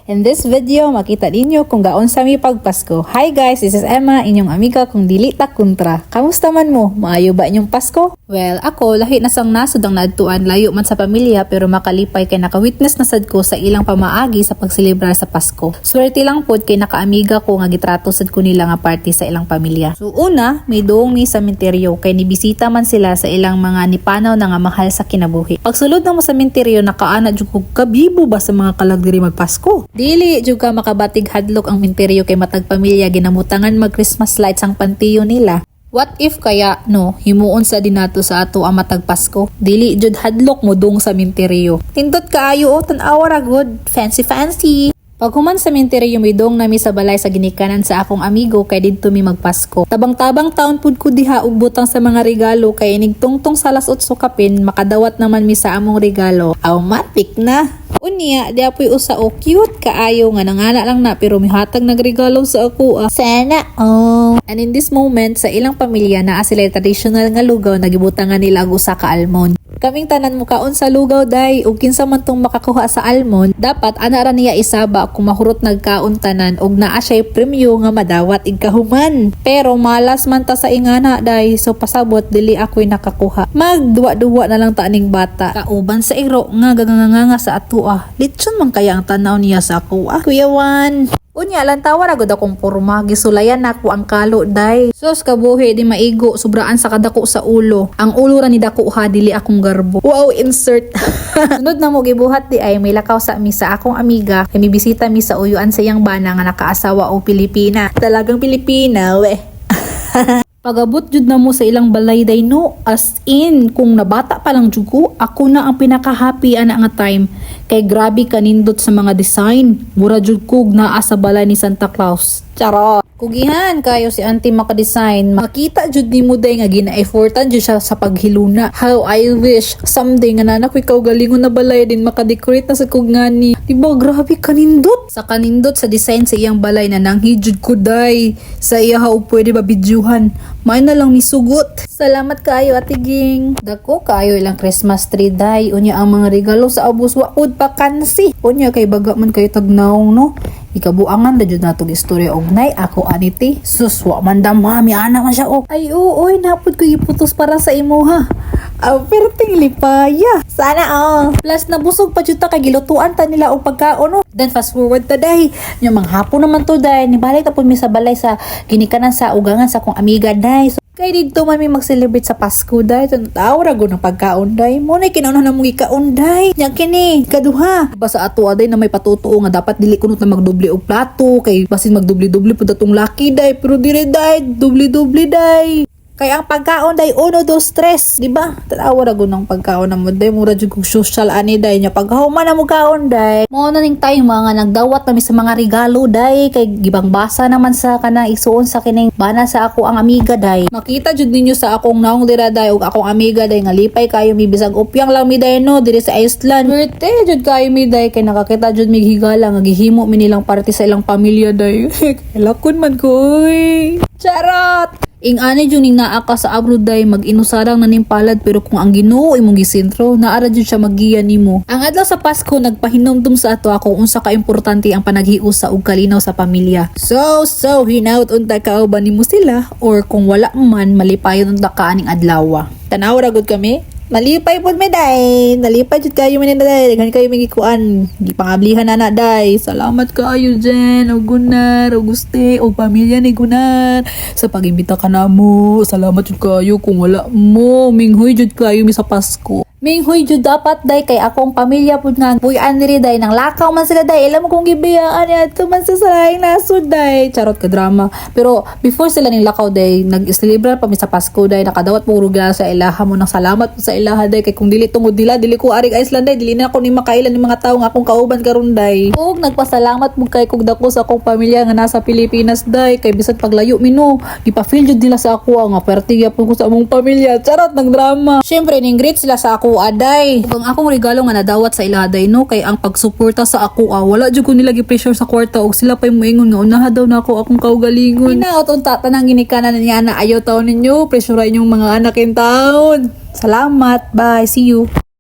In this video, makita ninyo kung gaon sa mi pagpasko. Hi guys, this is Emma, inyong amiga kung dili ta kontra. Kamusta man mo? Maayo ba inyong Pasko? Well, ako lahi na sang nasod ang naadtuan, layo man sa pamilya pero makalipay kay naka-witness na sad ko sa ilang pamaagi sa pagselebrar sa Pasko. Swerte lang pod kay naka-amiga ko nga gitrato sad ko nila nga party sa ilang pamilya. So una, may doong mi sa sementeryo kay nibisita man sila sa ilang mga nipanaw na nga mahal sa kinabuhi. Pagsulod na mo sa sementeryo, nakaana jud ko kabibo ba sa mga kalag diri magpasko. Dili jud ka makabatig hadlok ang minteryo kay matag pamilya ginamutangan mag Christmas lights ang pantiyo nila. What if kaya no, himuon sa dinato sa ato ang matag Pasko? Dili jud hadlok mo dong sa minteryo. Tindot kaayo o tan-awa ra good, fancy fancy. Paghuman sa minteryo may dong nami sa balay sa ginikanan sa akong amigo kay didto mi magpasko. Tabang-tabang taon pud ko diha ug butang sa mga regalo kay inig tungtong sa alas 8 kapin makadawat naman mi sa among regalo. Automatic na. Unya, di apoy usa o cute kaayo nga nangana lang na pero mihatag nagregalo sa ako. Sana And in this moment sa ilang pamilya naa sila traditional nga lugaw nagibutangan nila og usa ka almond. Kaming tanan mo kaon sa lugaw day ug kinsa man tong makakuha sa almond dapat ana ra niya isaba kung mahurot nagkaon tanan ug naa siya premyo nga madawat igkahuman. Pero malas man ta sa ingana day so pasabot dili ako'y nakakuha. Magduwa-duwa na lang ta ning bata. Kauban sa iro nga gaganganga sa atua. Litson man kaya ang tanaw niya sa ako. Kuya Juan. Unya lang tawa ra gud akong porma gisulayan nako ang kalo day. Sus kabuhi di maigo sobraan sa kadako sa ulo. Ang ulo ra ni dako ha dili akong garbo. Wow, insert. Sunod na mo gibuhat di ay may lakaw sa mi sa akong amiga kay mibisita mi sa uyuan sa iyang bana nga nakaasawa o Pilipina. Talagang Pilipina we. Pagabot jud na mo sa ilang balay day no, as in kung nabata pa lang jud ko, ako na ang pinaka-happy ana nga time kay grabe kanindot sa mga design. Mura jud ko naa sa balay ni Santa Claus. Charot. Kugihan kayo si auntie maka-design. Makita jud nimo day nga gina-effortan jud siya sa paghiluna. How I wish someday nga nanak ikaw galingon na balay din maka-decorate na sa kugngani. Diba grabe kanindot. Sa kanindot sa design sa iyang balay na nanghi jud ko day. Sa iya how pwede ba bidyuhan. May na lang misugot. Salamat kayo Ate Ging. Dako kayo ilang Christmas tree day. Unya ang mga regalo sa abos waod pa kansi. Unya kay baga man kay tagnaong no. Ikabuangan na jud natong istorya og nay ako aniti. Sus wa man mami ana man siya og. Ay oy napud ko iputos para sa imo ha. Perting lipaya. Sana Plus nabusog pa jud ta kay gilutuan ta nila og pagkaon no. Then fast forward ta day. Nya manghapon naman to day. Nibalik ta pud mi sa balay sa ginikanan sa ugangan sa akong amiga day. So, kay dito man mi mag-celebrate sa Pasko day. Tawa ra gud ng pagkaon day. Mo na kinauna na mong ikaon day. Nya kini kaduha. Ba sa ato day na may patutuo nga dapat dili kunot na magdoble og plato kay basin magdoble-doble pud atong laki day pero dire day doble-doble day. Kaya ang pagkaon day 1, 2, 3, di ba? Tanawa ra gud ng pagkaon na mo day mura jud kog social ani day nya paghuman na mo kaon day. Mo na ning time mga nagdawat kami sa mga regalo day kay gibang basa naman sa kana isuon sa kining bana sa ako ang amiga day. Makita jud ninyo sa akong naong dira day ug akong amiga day nga lipay kayo mi bisag upyang lang mi day no diri sa Iceland. Birthday jud kayo mi day kay nakakita jud mi higala nga gihimo mi nilang party sa ilang pamilya day. Lakon man koy. Charot. Ing-ani jud ning naa ka sa abroad day mag-inusarang nanimpalad pero kung ang Ginoo imong gisentro naara jud siya magiya nimo. Ang adlaw sa Pasko nagpahinumdum sa ato kung unsa ka importante ang panaghiusa ug kalinaw sa pamilya. So hinaut unta kauban nimo sila or kung wala man malipayon unta ka aning adlaw. Tanaw ra gud kami. Malipay pod mi day. Nalipay jud kayo man day. Daghan kayo magikuan. Di pangablihan na day. Salamat kaayo Jen, og Gunnar, og Guste, og pamilya ni Gunnar sa pag-imbita ka namo. Salamat jud kayo kung wala mo. Minghoy jud kayo mi sa Pasko. Minghoy jud dapat day kay akong pamilya pud nga puy-an diri day nang lakaw man sila day. Alam mo kung gibiyaan niya man sa salayang nasud day. Charot ka drama. Pero before sila ning lakaw day nag-celebrar pa mi sa Pasko day nakadawat puro gila sa ilaha mo nang salamat po sa ilaha day kay kung dili tungod dila dili ko arig Iceland day dili na ako ni makailan ng mga tawo nga akong kauban karon day. Ug nagpasalamat mo kay kog dako sa akong pamilya nga nasa Pilipinas day kay bisan paglayo mi no gipa-feel jud nila sa ako nga pertiga po ko sa among pamilya. Charot nang drama. Syempre ning greet sila sa ako aday. Ug ang akong regalo nga nadawat sa iladay no kay ang pagsuporta sa ako wala jud ko nila gi-pressure sa kwarta og sila pay moingon nga unaha daw nako akong kaugalingon. Hinaot unta tanang ginikanan niya na ayaw taon ninyo pressure inyong mga anak in taon. Salamat. Bye. See you.